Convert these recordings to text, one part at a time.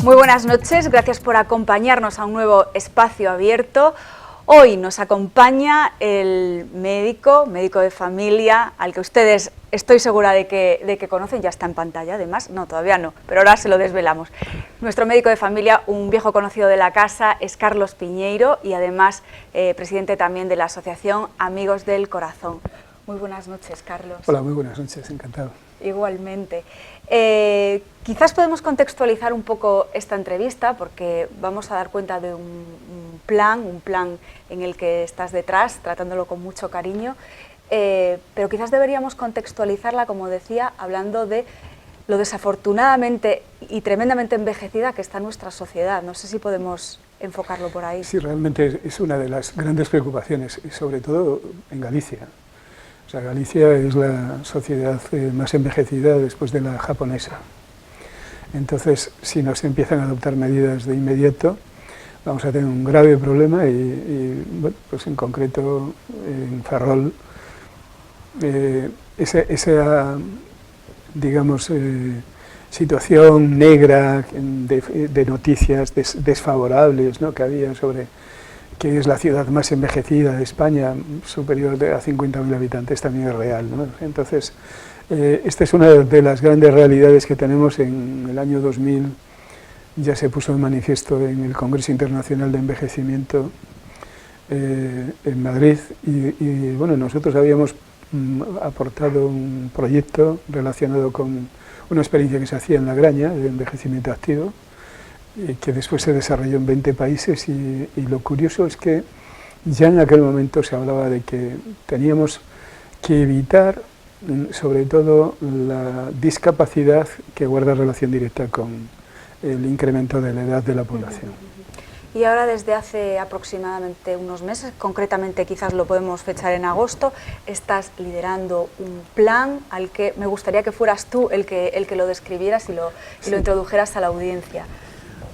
Muy buenas noches, gracias por acompañarnos a un nuevo espacio abierto. Hoy nos acompaña el médico de familia, al que ustedes estoy segura de que conocen, ya está en pantalla además, no, todavía no, pero ahora se lo desvelamos. Nuestro médico de familia, un viejo conocido de la casa, es Carlos Piñeiro y además presidente también de la asociación Amigos del Corazón. Muy buenas noches, Carlos. Hola, muy buenas noches, encantado. Igualmente. Quizás podemos contextualizar un poco esta entrevista porque vamos a dar cuenta de un plan en el que estás detrás, tratándolo con mucho cariño, pero quizás deberíamos contextualizarla, como decía, hablando de lo desafortunadamente y tremendamente envejecida que está nuestra sociedad. No sé si podemos enfocarlo por ahí. Sí, realmente es una de las grandes preocupaciones, sobre todo en Galicia. O sea, Galicia es la sociedad más envejecida después de la japonesa. Entonces, si no se empiezan a adoptar medidas de inmediato, vamos a tener un grave problema y bueno, pues en concreto en Ferrol, esa digamos, situación negra de noticias desfavorables, ¿no?, que había sobre que es la ciudad más envejecida de España, superior a 50.000 habitantes, también es real, ¿no? Entonces, esta es una de las grandes realidades que tenemos. En el año 2000 ya se puso en manifiesto en el Congreso Internacional de Envejecimiento en Madrid y bueno, nosotros habíamos aportado un proyecto relacionado con una experiencia que se hacía en La Graña de envejecimiento activo, que después se desarrolló en 20 países y lo curioso es que ya en aquel momento se hablaba de que teníamos que evitar sobre todo la discapacidad que guarda relación directa con el incremento de la edad de la población. Y ahora desde hace aproximadamente unos meses, concretamente quizás lo podemos fechar en agosto, estás liderando un plan al que me gustaría que fueras tú el que lo describieras y lo introdujeras a la audiencia.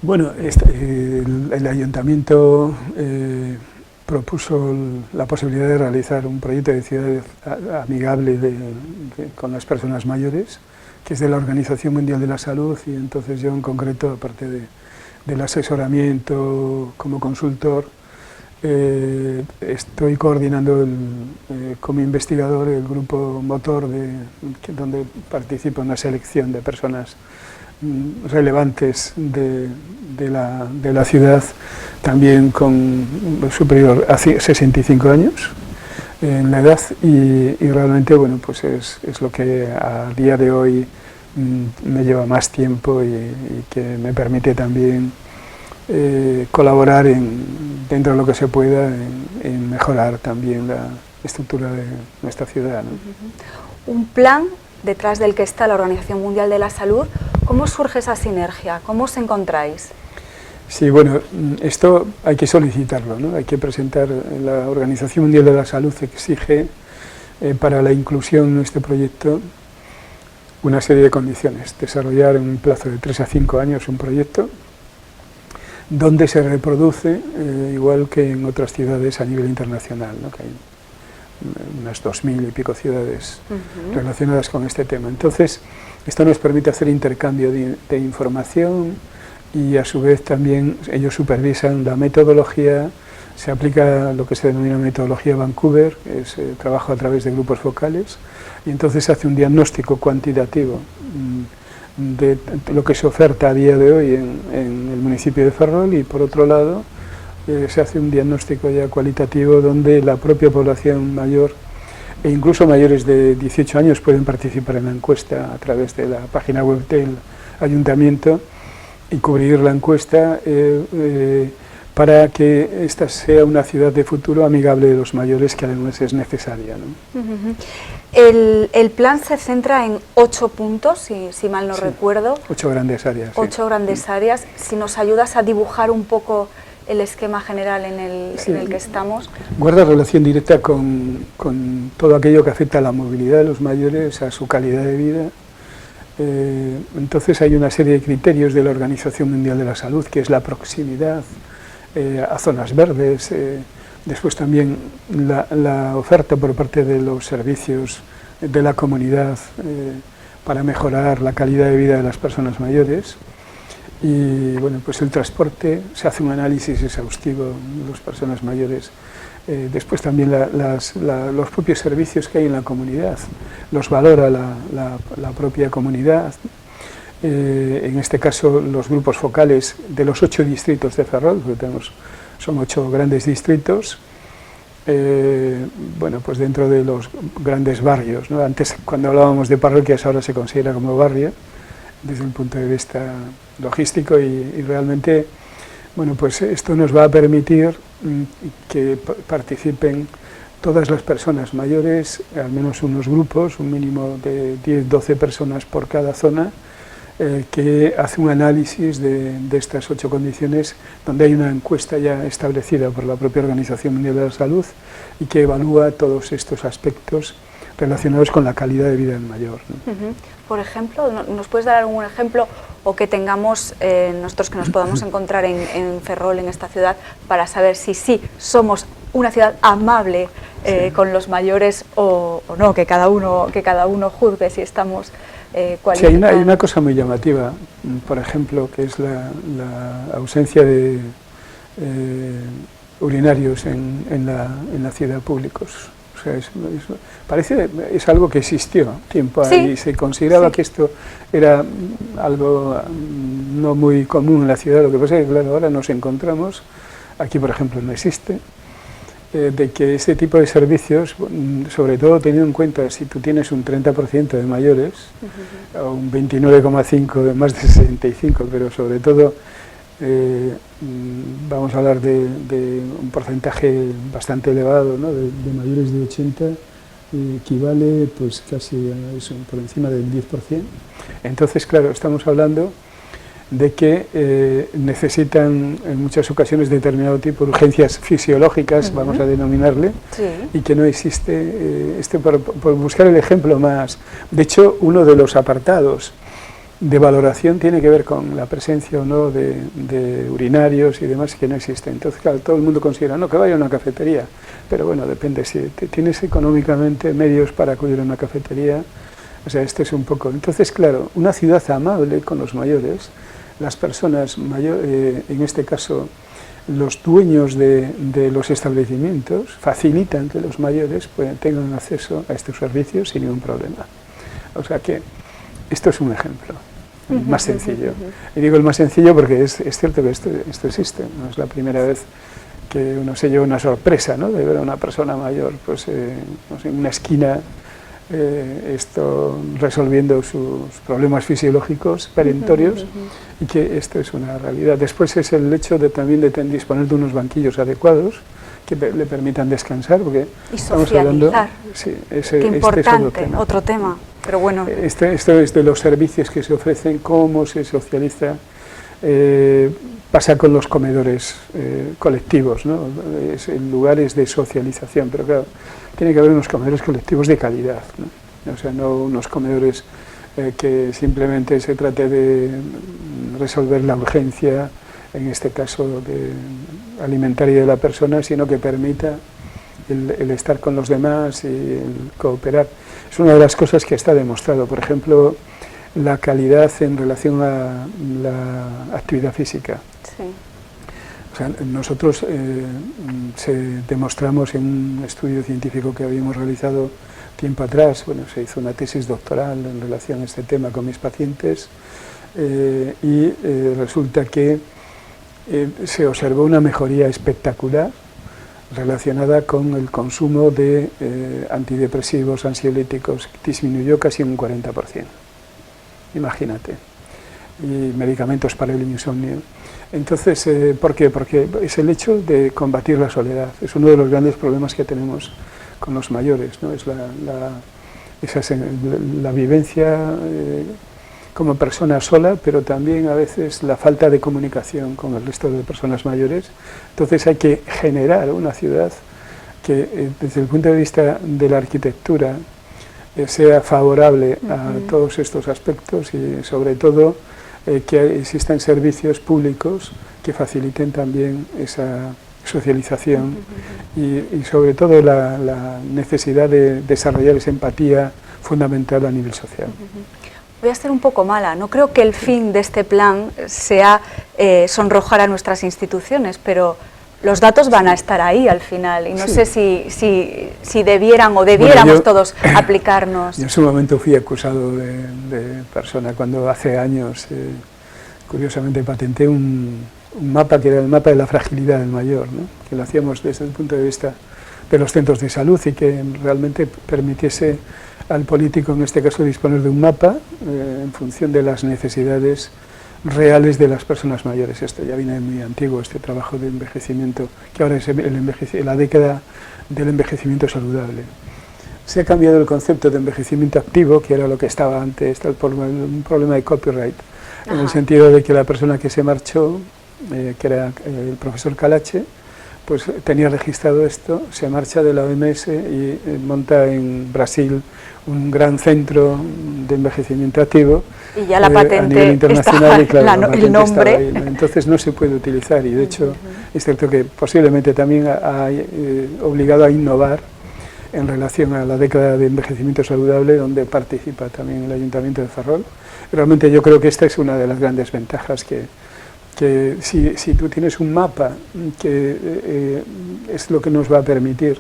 Bueno, el ayuntamiento propuso la posibilidad de realizar un proyecto de ciudad amigable con las personas mayores, que es de la Organización Mundial de la Salud, y entonces yo en concreto, aparte del asesoramiento como consultor, estoy coordinando como investigador el grupo motor donde participa una selección de personas relevantes de la ciudad, también con superior a 65 años en la edad, y realmente bueno, pues es lo que a día de hoy me lleva más tiempo y que me permite también colaborar dentro de lo que se pueda en mejorar también la estructura de nuestra ciudad, ¿no? Un plan detrás del que está la Organización Mundial de la Salud. ¿Cómo surge esa sinergia? ¿Cómo os encontráis? Sí, bueno, esto hay que solicitarlo, ¿no? Hay que presentar, la Organización Mundial de la Salud exige para la inclusión en este proyecto una serie de condiciones. Desarrollar en un plazo de 3 a 5 años un proyecto donde se reproduce, igual que en otras ciudades a nivel internacional, ¿no?, que hay unas 2000 y pico ciudades relacionadas con este tema. Entonces, esto nos permite hacer intercambio de información y a su vez también ellos supervisan la metodología. Se aplica lo que se denomina metodología Vancouver, que es trabajo a través de grupos focales, y entonces se hace un diagnóstico cuantitativo de lo que se oferta a día de hoy en el municipio de Ferrol, y por otro lado se hace un diagnóstico ya cualitativo donde la propia población mayor e incluso mayores de 18 años pueden participar en la encuesta a través de la página web del ayuntamiento y cubrir la encuesta para que esta sea una ciudad de futuro amigable de los mayores, que además es necesaria, ¿no? El plan se centra en 8 puntos, si mal no recuerdo. 8 grandes áreas. 8 grandes áreas. Si nos ayudas a dibujar un poco el esquema general en el que estamos. Guarda relación directa con todo aquello que afecta a la movilidad de los mayores, a su calidad de vida. Entonces hay una serie de criterios de la Organización Mundial de la Salud, que es la proximidad a zonas verdes, después también la oferta por parte de los servicios de la comunidad para mejorar la calidad de vida de las personas mayores. Y bueno, pues el transporte, se hace un análisis exhaustivo de las personas mayores. Después también los propios servicios que hay en la comunidad, los valora la propia comunidad. En este caso los grupos focales de los 8 distritos de Ferrol, porque son 8 grandes distritos, bueno, pues dentro de los grandes barrios, ¿no? Antes, cuando hablábamos de parroquias, ahora se considera como barrio, desde el punto de vista logístico, y realmente, bueno, pues esto nos va a permitir que participen todas las personas mayores, al menos unos grupos, un mínimo de 10-12 personas por cada zona, que hace un análisis de estas 8 condiciones, donde hay una encuesta ya establecida por la propia Organización Mundial de la Salud y que evalúa todos estos aspectos relacionados con la calidad de vida del mayor, ¿no? Por ejemplo, ¿nos puedes dar algún ejemplo o que tengamos nosotros que nos podamos encontrar en Ferrol, en esta ciudad, para saber si sí somos una ciudad amable con los mayores o no, que cada uno juzgue si estamos Sí, hay una cosa muy llamativa, por ejemplo, que es la ausencia de urinarios en la ciudad públicos. O sea, es algo que existió tiempo ahí, y se consideraba que esto era algo no muy común en la ciudad. Lo que pasa es que, claro, ahora nos encontramos, aquí por ejemplo no existe, de que este tipo de servicios, sobre todo teniendo en cuenta si tú tienes un 30% de mayores, o un 29,5% de más de 65, pero sobre todo vamos a hablar de un porcentaje bastante elevado, ¿no? de mayores de 80, equivale pues casi a eso, por encima del 10%. Entonces, claro, estamos hablando de que necesitan en muchas ocasiones determinado tipo de urgencias fisiológicas, vamos a denominarle, y que no existe, por buscar el ejemplo más. De hecho, uno de los apartados de valoración tiene que ver con la presencia o no de urinarios y demás, que no existe. Entonces, claro, todo el mundo considera, no, que vaya a una cafetería, pero bueno, depende, si tienes económicamente medios para acudir a una cafetería, o sea, este es un poco. Entonces, claro, una ciudad amable con los mayores, las personas mayores, en este caso los dueños de los establecimientos, facilitan que los mayores tengan acceso a estos servicios sin ningún problema. O sea que esto es un ejemplo, el más sencillo. Y digo el más sencillo porque es cierto que esto existe, no es la primera vez que uno se lleva una sorpresa, ¿no?, de ver a una persona mayor pues, no sé, en una esquina, resolviendo sus problemas fisiológicos perentorios, y que esto es una realidad. Después es el hecho de también de disponer de unos banquillos adecuados que le permitan descansar, porque y estamos hablando, sí, qué importante, es otro tema, pero bueno. Esto es de los servicios que se ofrecen, cómo se socializa. Pasa con los comedores colectivos, ¿no? En lugares de socialización, pero claro, tiene que haber unos comedores colectivos de calidad, ¿no? O sea, no unos comedores que simplemente se trate de resolver la urgencia, en este caso alimentaria de la persona, sino que permita el estar con los demás y el cooperar. Es una de las cosas que está demostrado, por ejemplo, la calidad en relación a la actividad física. Sí. O sea, nosotros demostramos en un estudio científico que habíamos realizado tiempo atrás, bueno, se hizo una tesis doctoral en relación a este tema con mis pacientes, y resulta que se observó una mejoría espectacular relacionada con el consumo de antidepresivos, ansiolíticos, disminuyó casi un 40%. Imagínate, y medicamentos para el insomnio. Entonces, ¿por qué? Porque es el hecho de combatir la soledad, es uno de los grandes problemas que tenemos con los mayores, ¿no? Es la vivencia como persona sola, pero también a veces la falta de comunicación con el resto de personas mayores. Entonces hay que generar una ciudad que desde el punto de vista de la arquitectura sea favorable a todos estos aspectos, y sobre todo que existan servicios públicos que faciliten también esa socialización, y sobre todo la necesidad de desarrollar esa empatía fundamental a nivel social. voy a ser un poco mala, no creo que el fin de este plan sea sonrojar a nuestras instituciones, pero los datos van a estar ahí al final y no sé si debieran o debiéramos todos aplicarnos. Yo en su momento fui acusado de persona cuando hace años, curiosamente, patenté un mapa que era el mapa de la fragilidad del mayor, ¿no? Que lo hacíamos desde el punto de vista de los centros de salud y que realmente permitiese al político, en este caso, disponer de un mapa en función de las necesidades reales de las personas mayores. Esto ya viene muy antiguo, este trabajo de envejecimiento, que ahora es la década del envejecimiento saludable. Se ha cambiado el concepto de envejecimiento activo, que era lo que estaba antes, un problema de copyright, en el sentido de que la persona que se marchó, que era el profesor Calache, pues tenía registrado esto, se marcha de la OMS y monta en Brasil un gran centro de envejecimiento activo. Y ya la patente a nivel internacional, estaba, y claro, el nombre. Entonces no se puede utilizar y de hecho es cierto que posiblemente también ha obligado a innovar en relación a la década de envejecimiento saludable, donde participa también el Ayuntamiento de Ferrol. Realmente yo creo que esta es una de las grandes ventajas que si tú tienes un mapa, que es lo que nos va a permitir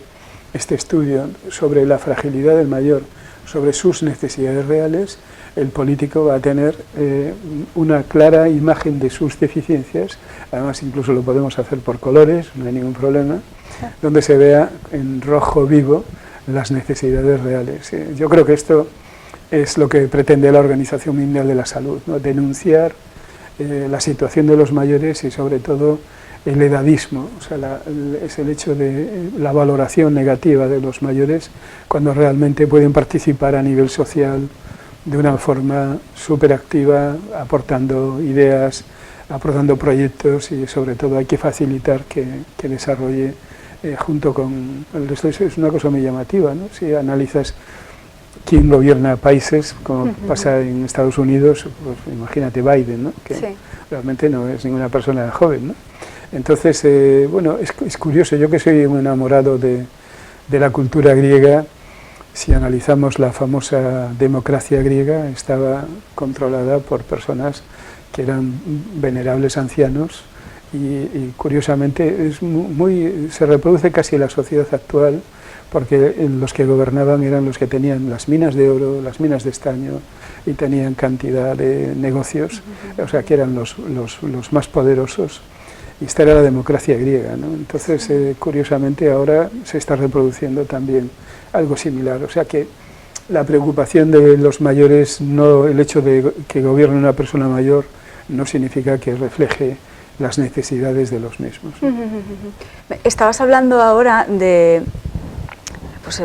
este estudio sobre la fragilidad del mayor, sobre sus necesidades reales, el político va a tener una clara imagen de sus deficiencias, además incluso lo podemos hacer por colores, no hay ningún problema, donde se vea en rojo vivo las necesidades reales. Yo creo que esto es lo que pretende la Organización Mundial de la Salud, ¿no? Denunciar la situación de los mayores y sobre todo el edadismo, o sea, es el hecho de la valoración negativa de los mayores cuando realmente pueden participar a nivel social de una forma súper activa, aportando ideas, aportando proyectos y sobre todo hay que facilitar que desarrolle junto con el resto. Es una cosa muy llamativa, ¿no? Si analizas quién gobierna países, como pasa en Estados Unidos, pues imagínate Biden, ¿no? Que realmente no es ninguna persona joven, ¿no? Entonces, bueno, es curioso, yo que soy un enamorado de la cultura griega, si analizamos la famosa democracia griega, estaba controlada por personas que eran venerables ancianos y curiosamente se reproduce casi la sociedad actual, porque los que gobernaban eran los que tenían las minas de oro, las minas de estaño y tenían cantidad de negocios, o sea que eran los más poderosos. Y esta era la democracia griega, ¿no? Entonces, curiosamente, ahora se está reproduciendo también algo similar. O sea que la preocupación de los mayores, no el hecho de que gobierne una persona mayor, no significa que refleje las necesidades de los mismos, ¿no? Estabas hablando ahora de... Pues,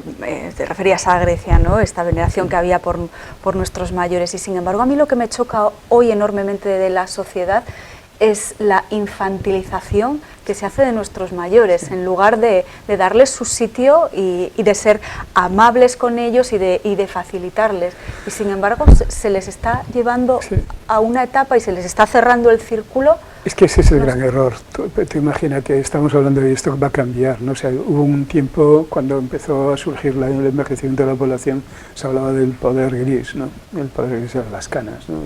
te referías a Grecia, ¿no? Esta veneración que había por nuestros mayores y sin embargo a mí lo que me choca hoy enormemente de la sociedad es la infantilización que se hace de nuestros mayores, en lugar de darles su sitio y de ser amables con ellos y de facilitarles. Y sin embargo se les está llevando a una etapa y se les está cerrando el círculo. Es que ese es el gran error. Tú imagínate, estamos hablando de esto que va a cambiar, ¿no? O sea, hubo un tiempo cuando empezó a surgir el envejecimiento de la población, se hablaba del poder gris, ¿no? El poder gris de las canas, ¿no?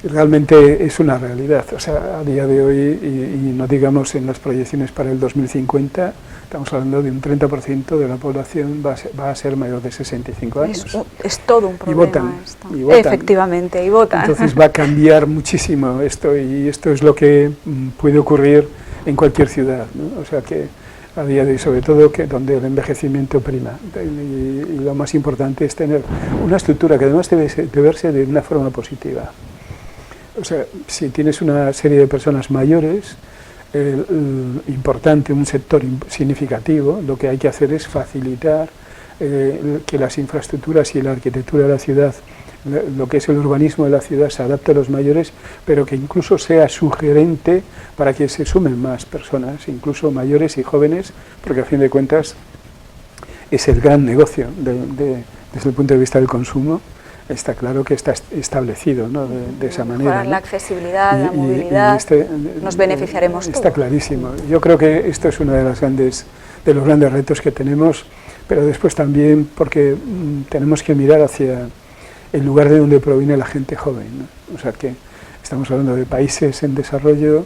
Realmente es una realidad, o sea, a día de hoy, y no digamos en las proyecciones para el 2050, estamos hablando de un 30% de la población va a ser mayor de 65 años. Es todo un problema. Y votan. Efectivamente, y votan. Entonces va a cambiar muchísimo esto, y esto es lo que puede ocurrir en cualquier ciudad, ¿no? O sea que a día de hoy, sobre todo donde el envejecimiento prima, y lo más importante es tener una estructura que además debe verse de una forma positiva. O sea, si tienes una serie de personas mayores, importante, un sector significativo, lo que hay que hacer es facilitar que las infraestructuras y la arquitectura de la ciudad, lo que es el urbanismo de la ciudad, se adapte a los mayores, pero que incluso sea sugerente para que se sumen más personas, incluso mayores y jóvenes, porque a fin de cuentas es el gran negocio desde el punto de vista del consumo. Está claro que está establecido, ¿no? de esa manera. Mejorar la accesibilidad, la movilidad, nos beneficiaremos todos. Está clarísimo. Yo creo que esto es uno de los grandes retos que tenemos, pero después también porque tenemos que mirar hacia el lugar de donde proviene la gente joven, ¿no? O sea que estamos hablando de países en desarrollo,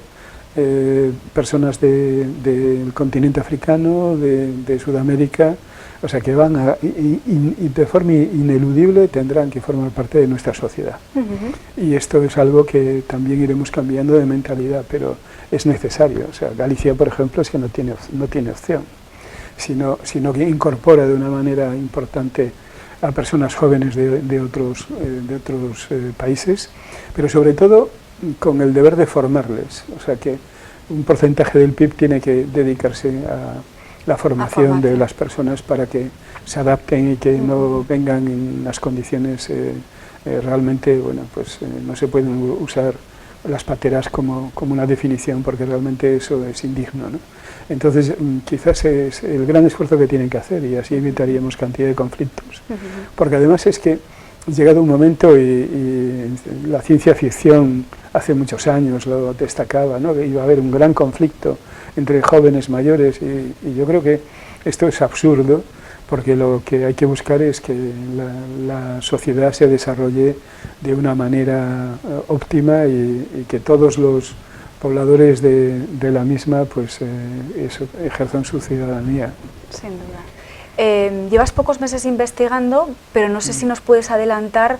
personas del continente africano, de Sudamérica, o sea que van y de forma ineludible tendrán que formar parte de nuestra sociedad. Y esto es algo que también iremos cambiando de mentalidad, pero es necesario. O sea, Galicia, por ejemplo, es que no tiene opción, sino que incorpora de una manera importante a personas jóvenes de otros países, pero sobre todo con el deber de formarles. O sea que un porcentaje del PIB tiene que dedicarse a la formación de las personas para que se adapten y que no vengan en las condiciones realmente, bueno, pues no se pueden usar las pateras como una definición, porque realmente eso es indigno, ¿no? Entonces quizás es el gran esfuerzo que tienen que hacer, y así evitaríamos cantidad de conflictos, porque además es que llegado un momento, y la ciencia ficción hace muchos años lo destacaba, ¿no?, que iba a haber un gran conflicto entre jóvenes mayores, y yo creo que esto es absurdo, porque lo que hay que buscar es que la sociedad se desarrolle de una manera óptima y que todos los pobladores de la misma pues ejerzan su ciudadanía. Sin duda. Llevas pocos meses investigando, pero no sé si nos puedes adelantar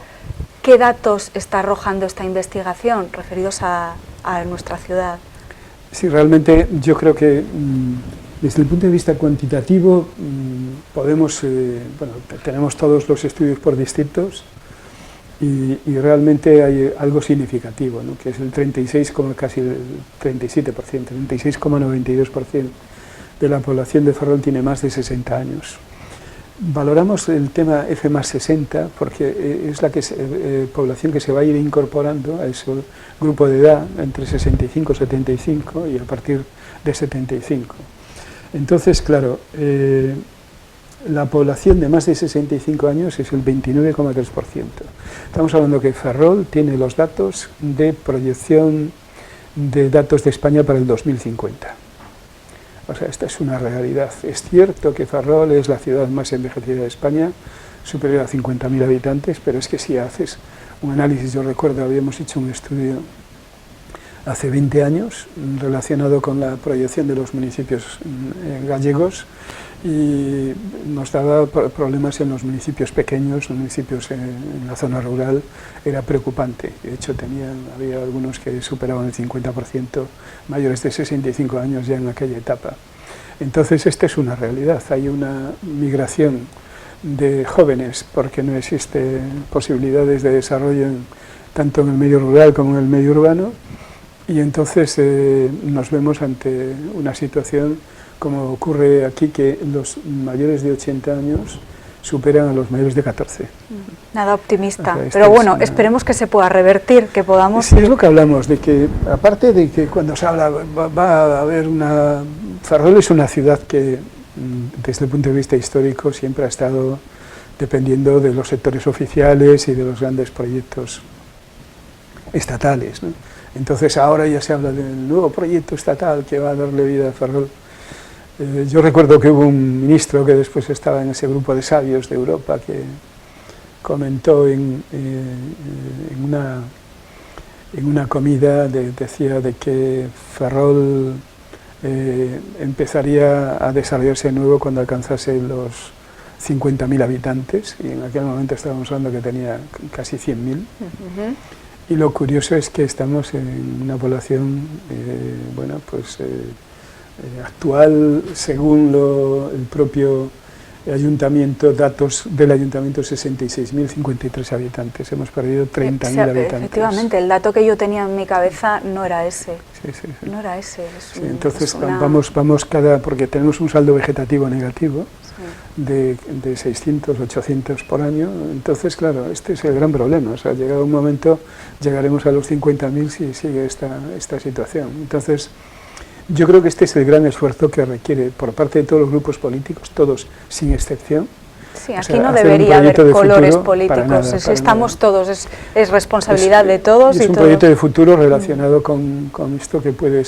qué datos está arrojando esta investigación referidos a nuestra ciudad. Sí, realmente yo creo que desde el punto de vista cuantitativo podemos, bueno, tenemos todos los estudios por distritos y realmente hay algo significativo, ¿no?, que es el 36,92% de la población de Ferrol tiene más de 60 años. Valoramos el tema F más 60 porque es la población que se va a ir incorporando a ese grupo de edad entre 65 y 75 y a partir de 75. Entonces, claro, la población de más de 65 años es el 29,3%. Estamos hablando que Ferrol tiene los datos de proyección de datos de España para el 2050. O sea, esta es una realidad. Es cierto que Ferrol es la ciudad más envejecida de España, superior a 50.000 habitantes, pero es que si haces un análisis, yo recuerdo, habíamos hecho un estudio hace 20 años relacionado con la proyección de los municipios gallegos y nos daba problemas en los municipios pequeños, los municipios en la zona rural, era preocupante. De hecho, había algunos que superaban el 50% mayores de 65 años ya en aquella etapa. Entonces, esta es una realidad. Hay una migración de jóvenes porque no existen posibilidades de desarrollo tanto en el medio rural como en el medio urbano, y entonces nos vemos ante una situación como ocurre aquí, que los mayores de 80 años superan a los mayores de 14. Nada optimista, o sea, pero bueno, esperemos que se pueda revertir, que podamos... Sí, es lo que hablamos, de que aparte de que cuando se habla va a haber una... Ferrol es una ciudad que desde el punto de vista histórico siempre ha estado dependiendo de los sectores oficiales y de los grandes proyectos estatales, ¿no? Entonces ahora ya se habla del nuevo proyecto estatal que va a darle vida a Ferrol. Yo recuerdo que hubo un ministro que después estaba en ese grupo de sabios de Europa que comentó en una comida, decía de que Ferrol empezaría a desarrollarse de nuevo cuando alcanzase los 50.000 habitantes, y en aquel momento estábamos hablando que tenía casi 100.000. Y lo curioso es que estamos en una población, bueno, pues actual, según el propio ayuntamiento, datos del ayuntamiento, 66.053 habitantes. Hemos perdido 30.000 habitantes. Efectivamente, el dato que yo tenía en mi cabeza no era ese. Sí. No era ese. Entonces vamos porque tenemos un saldo vegetativo negativo. De 600, 800 por año. Entonces, claro, este es el gran problema. O sea, llegado un momento llegaremos a los 50.000 si sigue esta situación. Entonces, yo creo que este es el gran esfuerzo que requiere por parte de todos los grupos políticos, todos sin excepción, Sí, aquí no debería haber colores políticos, estamos todos, es responsabilidad de todos. Es un proyecto de futuro relacionado con esto que puede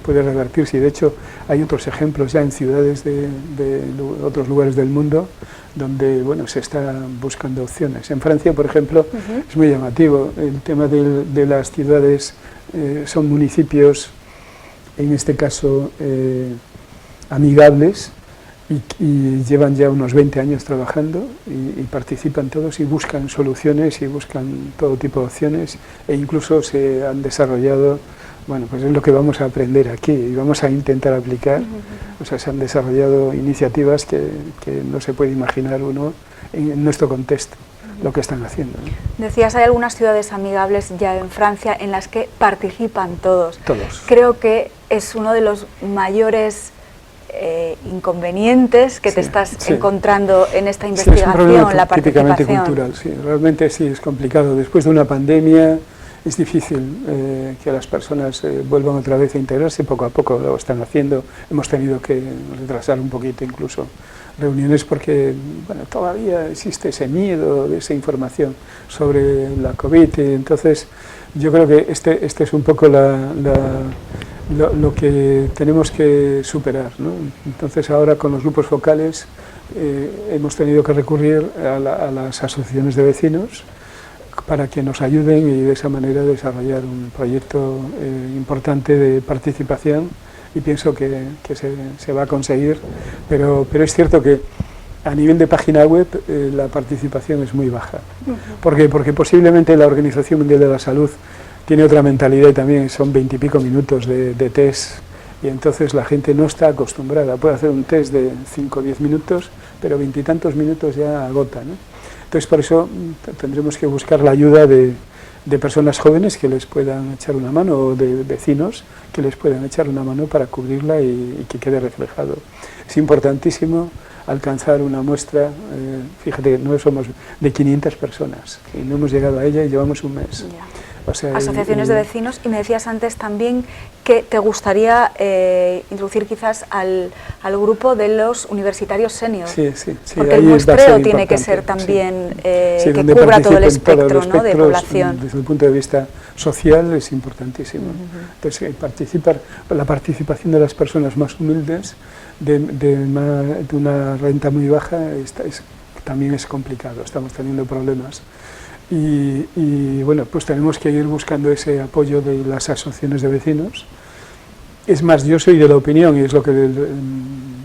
revertirse, y de hecho hay otros ejemplos ya en ciudades de otros lugares del mundo donde bueno, se está buscando opciones. En Francia, por ejemplo, es muy llamativo el tema de las ciudades, son municipios, en este caso amigables, y llevan ya unos 20 años trabajando y participan todos y buscan soluciones y buscan todo tipo de opciones, e incluso se han desarrollado, bueno, pues es lo que vamos a aprender aquí y vamos a intentar aplicar. O sea, se han desarrollado iniciativas que no se puede imaginar uno en nuestro contexto, lo que están haciendo, ¿no? Decías, hay algunas ciudades amigables ya en Francia en las que participan todos. Todos. Creo que es uno de los mayores inconvenientes que te estás encontrando en esta investigación, es un problema la participación. típicamente cultural, sí, realmente sí es complicado. Después de una pandemia es difícil que las personas vuelvan otra vez a integrarse, poco a poco lo están haciendo. Hemos tenido que retrasar un poquito incluso reuniones porque bueno, todavía existe ese miedo, de esa información sobre la COVID, y entonces yo creo que este es un poco lo que tenemos que superar, ¿no? Entonces ahora con los grupos focales hemos tenido que recurrir a las asociaciones de vecinos para que nos ayuden y de esa manera desarrollar un proyecto importante de participación, y pienso que se va a conseguir, pero es cierto que a nivel de página web la participación es muy baja. ¿Por qué? Porque posiblemente la Organización Mundial de la Salud tiene otra mentalidad y también son 20 y pico minutos de test, y entonces la gente no está acostumbrada. Puede hacer un test de 5 o 10 minutos, pero 20 y tantos minutos ya agota, ¿no? Entonces por eso tendremos que buscar la ayuda de personas jóvenes que les puedan echar una mano, o de vecinos que les puedan echar una mano para cubrirla y que quede reflejado. Es importantísimo alcanzar una muestra, fíjate, no somos de 500 personas y no hemos llegado a ella y llevamos un mes. O sea, asociaciones de vecinos, y me decías antes también que te gustaría introducir quizás al grupo de los universitarios senior. Sí, porque el muestreo tiene que ser también que cubra todo el espectro, ¿no?, de población. Desde el punto de vista social es importantísimo. Entonces, la participación de las personas más humildes, de una renta muy baja, también es complicado, estamos teniendo problemas. Y bueno, pues tenemos que ir buscando ese apoyo de las asociaciones de vecinos. Es más, yo soy de la opinión, y es lo que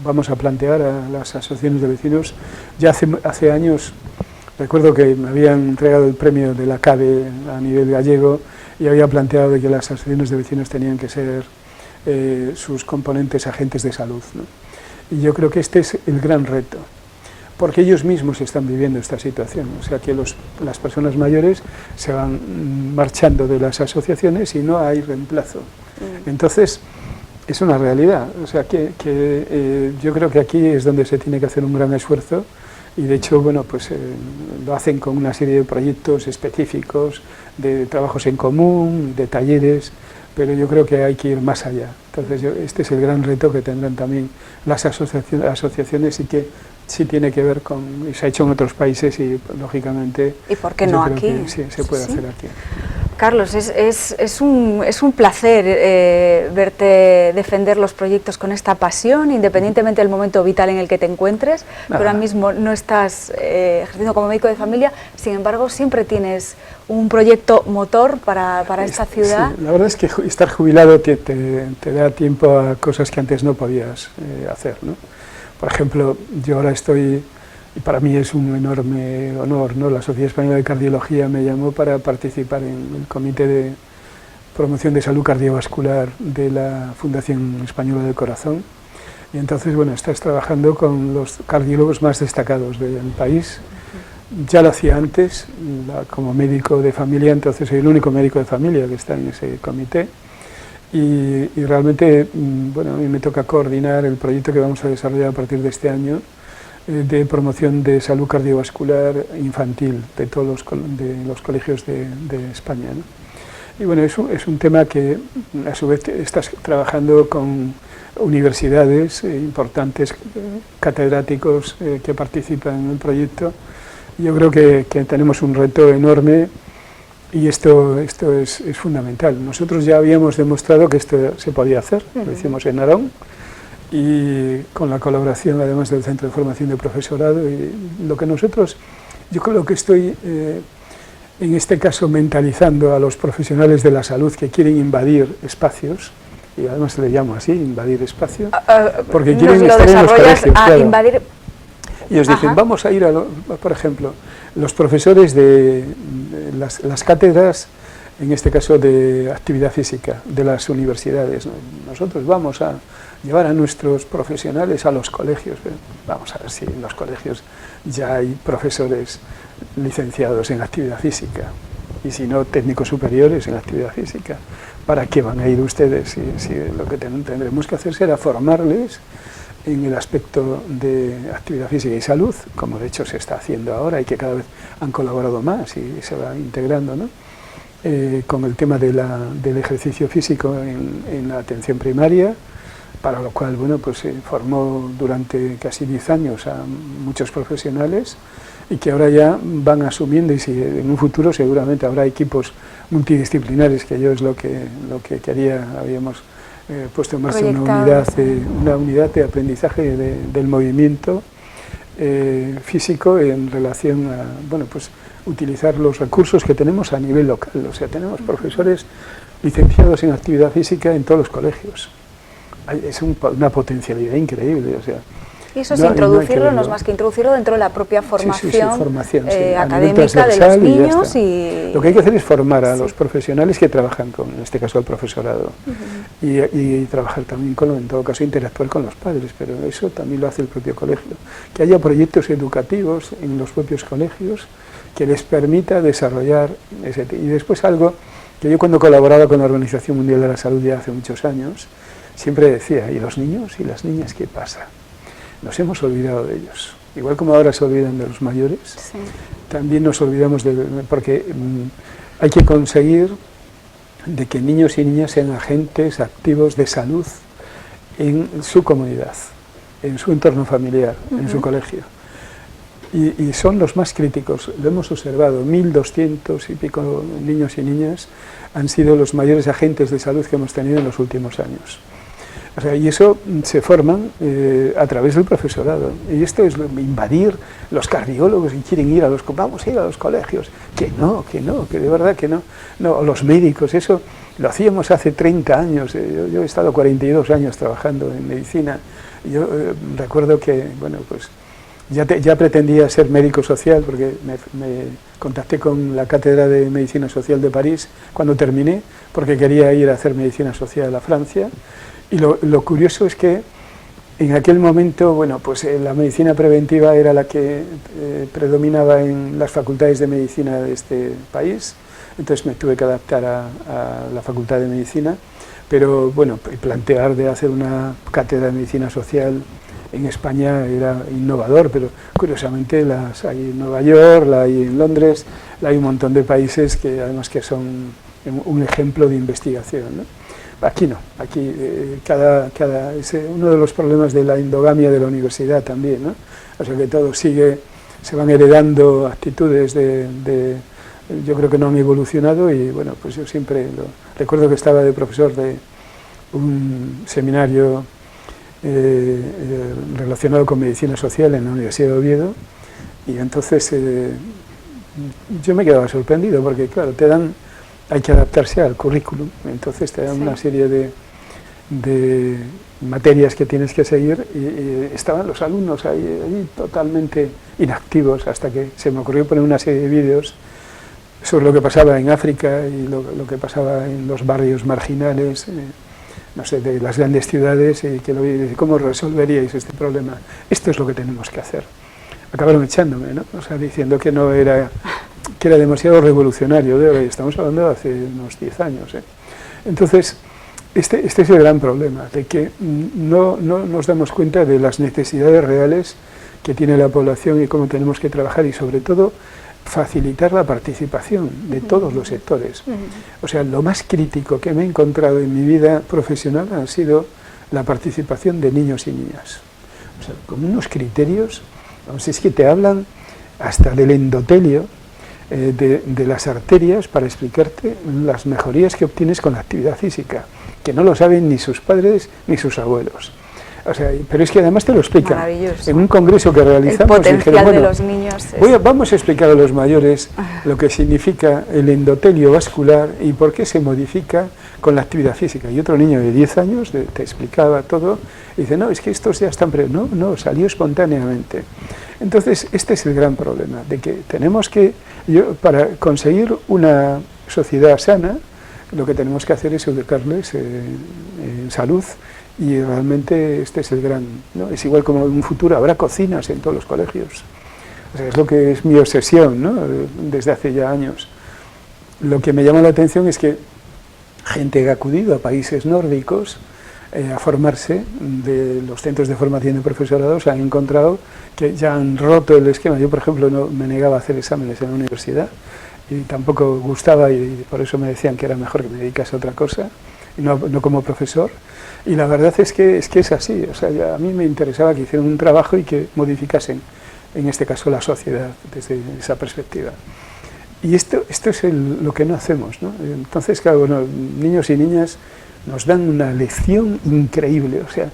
vamos a plantear a las asociaciones de vecinos. Ya hace años, recuerdo que me habían entregado el premio de la CADE a nivel gallego y había planteado de que las asociaciones de vecinos tenían que ser sus componentes agentes de salud, ¿no? Y yo creo que este es el gran reto, porque ellos mismos están viviendo esta situación, o sea que las personas mayores se van marchando de las asociaciones y no hay reemplazo. Entonces, es una realidad, o sea que yo creo que aquí es donde se tiene que hacer un gran esfuerzo, y de hecho, bueno, pues lo hacen con una serie de proyectos específicos, de trabajos en común, de talleres, pero yo creo que hay que ir más allá. Entonces, este es el gran reto que tendrán también las asociaciones, y que sí tiene que ver con, y se ha hecho en otros países y lógicamente... ¿Y por qué no aquí? Sí, se puede hacer aquí. Carlos, es un placer verte defender los proyectos con esta pasión, independientemente del momento vital en el que te encuentres, pero ahora mismo no estás ejerciendo como médico de familia, sin embargo siempre tienes un proyecto motor para esta ciudad. Sí, la verdad es que estar jubilado te da tiempo a cosas que antes no podías hacer, ¿no? Por ejemplo, yo ahora estoy, y para mí es un enorme honor, ¿no? La Sociedad Española de Cardiología me llamó para participar en el Comité de Promoción de Salud Cardiovascular de la Fundación Española del Corazón, y entonces, bueno, estás trabajando con los cardiólogos más destacados del país. Ya lo hacía antes, como médico de familia, entonces soy el único médico de familia que está en ese comité. Y realmente, bueno, a mí me toca coordinar el proyecto que vamos a desarrollar a partir de este año de promoción de salud cardiovascular infantil de todos los colegios de España, ¿no? Y bueno, es un tema que a su vez estás trabajando con universidades importantes, catedráticos que participan en el proyecto. Yo creo que tenemos un reto enorme y esto es fundamental. Nosotros ya habíamos demostrado que esto se podía hacer, lo hicimos en Narón, y con la colaboración además del Centro de Formación de Profesorado. Y lo que nosotros, yo creo que estoy en este caso mentalizando a los profesionales de la salud que quieren invadir espacios, y además le llamo así, invadir espacio, porque quieren estar en los colegios. Claro. Invadir. Y os dicen, vamos a ir por ejemplo, los profesores de las cátedras, en este caso de actividad física, de las universidades, ¿no? Nosotros vamos a llevar a nuestros profesionales a los colegios. Vamos a ver si en los colegios ya hay profesores licenciados en actividad física, y si no, técnicos superiores en actividad física. ¿Para qué van a ir ustedes si lo que tendremos que hacer será formarles en el aspecto de actividad física y salud, como de hecho se está haciendo ahora y que cada vez han colaborado más y se va integrando, ¿no? Con el tema del ejercicio físico en la atención primaria, para lo cual, bueno, pues se formó durante casi 10 años a muchos profesionales y que ahora ya van asumiendo, y si en un futuro seguramente habrá equipos multidisciplinares, que yo es lo que quería, habíamos puesto en marcha una unidad de aprendizaje del movimiento físico en relación a, bueno, pues utilizar los recursos que tenemos a nivel local. O sea, tenemos profesores licenciados en actividad física en todos los colegios. Es una potencialidad increíble, o sea. Y eso es introducirlo, no es más que introducirlo dentro de la propia formación, formación académica de los niños. Lo que hay que hacer es formar a los profesionales que trabajan con, en este caso, el profesorado, y trabajar también en todo caso, interactuar con los padres, pero eso también lo hace el propio colegio. Que haya proyectos educativos en los propios colegios que les permita desarrollar ese. Y después algo que yo, cuando colaboraba con la Organización Mundial de la Salud ya hace muchos años, siempre decía, ¿y los niños y las niñas qué pasa? Nos hemos olvidado de ellos. Igual como ahora se olvidan de los mayores, sí, también nos olvidamos porque hay que conseguir de que niños y niñas sean agentes activos de salud en su comunidad, en su entorno familiar, en su colegio. Y son los más críticos, lo hemos observado, 1.200 y pico niños y niñas han sido los mayores agentes de salud que hemos tenido en los últimos años. O sea, y eso se forman a través del profesorado. Y esto es invadir los cardiólogos que quieren ir vamos a ir a los colegios. Que de verdad que no. No, los médicos, eso lo hacíamos hace 30 años. Yo he estado 42 años trabajando en medicina. Yo recuerdo que, bueno, pues ya pretendía ser médico social, porque me contacté con la Cátedra de Medicina Social de París cuando terminé, porque quería ir a hacer medicina social a Francia. Y lo curioso es que en aquel momento, bueno, pues la medicina preventiva era la que predominaba en las facultades de medicina de este país, entonces me tuve que adaptar a la Facultad de Medicina, pero bueno, plantear de hacer una cátedra de medicina social en España era innovador, pero curiosamente las hay en Nueva York, la hay en Londres, la hay un montón de países que además que son un ejemplo de investigación, ¿no? Aquí no, aquí es uno de los problemas de la endogamia de la universidad también, ¿no? O sea que todo se van heredando actitudes yo creo que no han evolucionado, y bueno, pues yo siempre recuerdo que estaba de profesor de un seminario relacionado con medicina social en la Universidad de Oviedo, y entonces yo me quedaba sorprendido porque claro, hay que adaptarse al currículum, entonces te dan una serie de materias que tienes que seguir, y estaban los alumnos ahí totalmente inactivos, hasta que se me ocurrió poner una serie de vídeos sobre lo que pasaba en África y lo que pasaba en los barrios marginales, no sé, de las grandes ciudades, y cómo resolveríais este problema. Esto es lo que tenemos que hacer. Acabaron echándome, ¿no? O sea, diciendo que no era... que era demasiado revolucionario, estamos hablando de hace unos 10 años. Entonces, este es el gran problema, de que no nos damos cuenta de las necesidades reales que tiene la población y cómo tenemos que trabajar, y sobre todo facilitar la participación de todos los sectores. O sea, lo más crítico que me he encontrado en mi vida profesional han sido la participación de niños y niñas. O sea, con unos criterios, vamos, es que te hablan hasta del endotelio, de las arterias, para explicarte las mejorías que obtienes con la actividad física, que no lo saben ni sus padres ni sus abuelos. O sea, pero es que además te lo explican. En un congreso que realizamos, el potencial dijeron, bueno, de los niños vamos a explicar a los mayores lo que significa el endotelio vascular y por qué se modifica con la actividad física. Y otro niño de 10 años te explicaba todo y dice, no, es que estos ya están... No, salió espontáneamente. Entonces, este es el gran problema, de que tenemos que... para conseguir una sociedad sana, lo que tenemos que hacer es educarles en salud. Y realmente este es el gran, ¿no? Es igual como en un futuro habrá cocinas en todos los colegios. O sea, es lo que es mi obsesión, ¿no? Desde hace ya años. Lo que me llama la atención es que gente que ha acudido a países nórdicos a formarse, de los centros de formación de profesorados, han encontrado que ya han roto el esquema. Yo, por ejemplo, no me negaba a hacer exámenes en la universidad y tampoco gustaba, y por eso me decían que era mejor que me dedicase a otra cosa, no como profesor. Y la verdad es que es así. O sea, a mí me interesaba que hicieran un trabajo y que modificasen, en este caso, la sociedad desde esa perspectiva. Y esto es lo que no hacemos, ¿no? Entonces, claro, bueno, niños y niñas nos dan una lección increíble. O sea,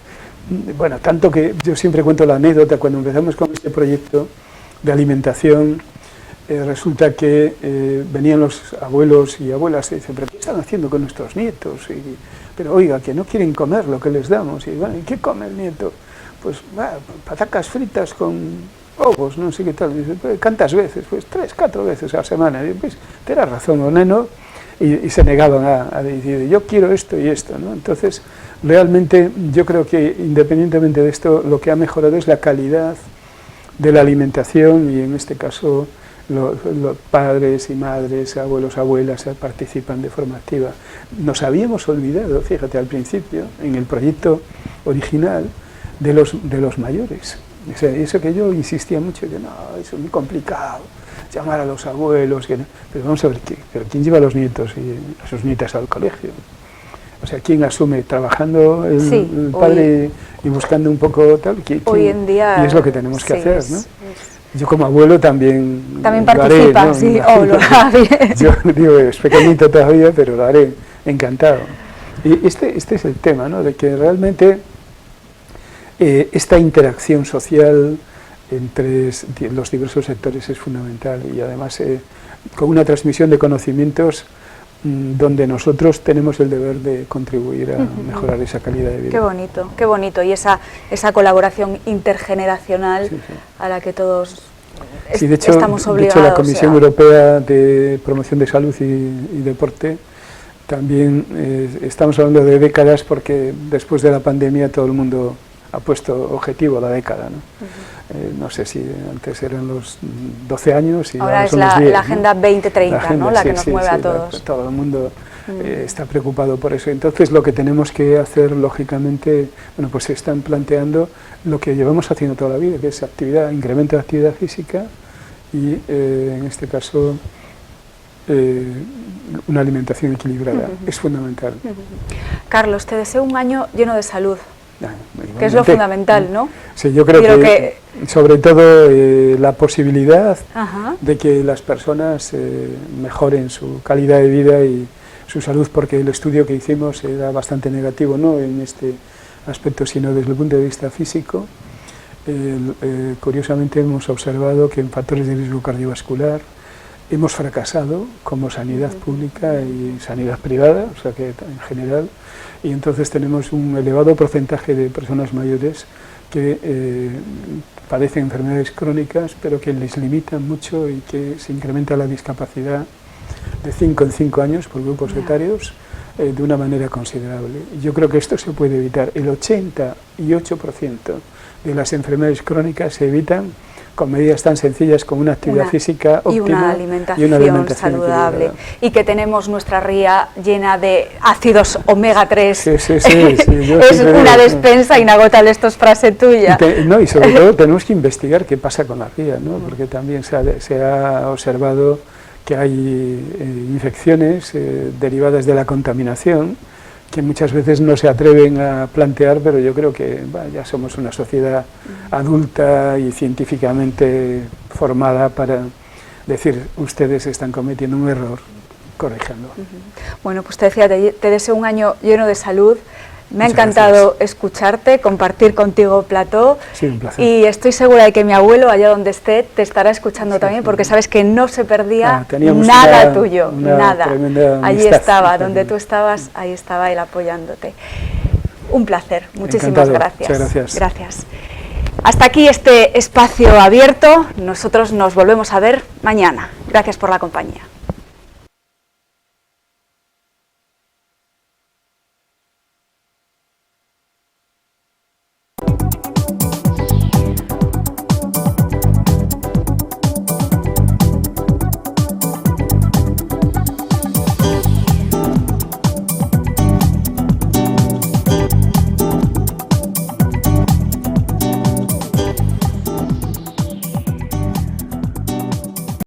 bueno, tanto que yo siempre cuento la anécdota, cuando empezamos con este proyecto de alimentación, resulta que venían los abuelos y abuelas y dicen, ¿pero qué están haciendo con nuestros nietos? Pero oiga, que no quieren comer lo que les damos. Y bueno, ¿y qué come el nieto? Pues patacas fritas con ovos, no sé qué tal. Y dice, ¿cuántas veces? Pues 3, 4 veces a la semana. Y pues, tienes razón, neno. Y se negaban a decir, yo quiero esto y esto, ¿no? Entonces, realmente yo creo que independientemente de esto, lo que ha mejorado es la calidad de la alimentación y en este caso los padres y madres, abuelos, abuelas participan de forma activa. Nos habíamos olvidado, fíjate, al principio, en el proyecto original, de los mayores. O sea, eso que yo insistía mucho, que no, eso es muy complicado, llamar a los abuelos, pero vamos a ver, ¿pero quién lleva a los nietos y a sus nietas al colegio? O sea, ¿quién asume? ¿Trabajando el padre y buscando un poco tal? Hoy en día... Y es lo que tenemos que hacer, ¿no? Yo como abuelo también participa, ¿no? Sí, lo hará bien. Yo digo, es pequeñito todavía, pero lo haré, encantado. Y este es el tema, ¿no? De que realmente esta interacción social entre los diversos sectores es fundamental y además con una transmisión de conocimientos donde nosotros tenemos el deber de contribuir a mejorar esa calidad de vida. Qué bonito, y esa colaboración intergeneracional a la que todos estamos obligados. De hecho, la Comisión Europea de Promoción de Salud y Deporte también estamos hablando de décadas porque después de la pandemia todo el mundo ha puesto objetivo a la década, ¿no? No sé si antes eran los 12 años y ahora es son los 10, la Agenda 2030, ¿no? La que nos mueve a todos. Todo el mundo está preocupado por eso. Entonces lo que tenemos que hacer, lógicamente, bueno, pues se están planteando lo que llevamos haciendo toda la vida, que es incremento de actividad física y, en este caso, una alimentación equilibrada. Es fundamental. Carlos, te deseo un año lleno de salud. Que es lo fundamental, ¿no? Sí, yo creo que sobre todo la posibilidad de que las personas mejoren su calidad de vida y su salud, porque el estudio que hicimos era bastante negativo, no en este aspecto, sino desde el punto de vista físico. Curiosamente hemos observado que en factores de riesgo cardiovascular hemos fracasado como sanidad pública y sanidad privada, o sea que en general, y entonces tenemos un elevado porcentaje de personas mayores que padecen enfermedades crónicas, pero que les limitan mucho y que se incrementa la discapacidad de 5 en 5 años por grupos etarios de una manera considerable. Yo creo que esto se puede evitar. El 88% de las enfermedades crónicas se evitan con medidas tan sencillas como una actividad física óptima y una alimentación saludable. Y que tenemos nuestra ría llena de ácidos omega 3. Sí, es una despensa inagotable, esto es frase tuya. Y sobre todo tenemos que investigar qué pasa con la ría, ¿no? Porque también se ha observado que hay infecciones derivadas de la contaminación que muchas veces no se atreven a plantear, pero yo creo que ya somos una sociedad adulta y científicamente formada para decir, ustedes están cometiendo un error, corríjanlo. Bueno, pues te decía, te deseo un año lleno de salud. Me ha Muchas encantado gracias. Escucharte, compartir contigo plató, Sí, un placer. y estoy segura de que mi abuelo, allá donde esté, te estará escuchando también, porque sabes que no se perdía teníamos nada una tuyo, nada. tremenda Allí amistad. estaba, donde tú estabas, ahí estaba él apoyándote. Un placer, muchísimas Encantado. gracias. Muchas gracias. Gracias. Hasta aquí este espacio abierto, nosotros nos volvemos a ver mañana. Gracias por la compañía.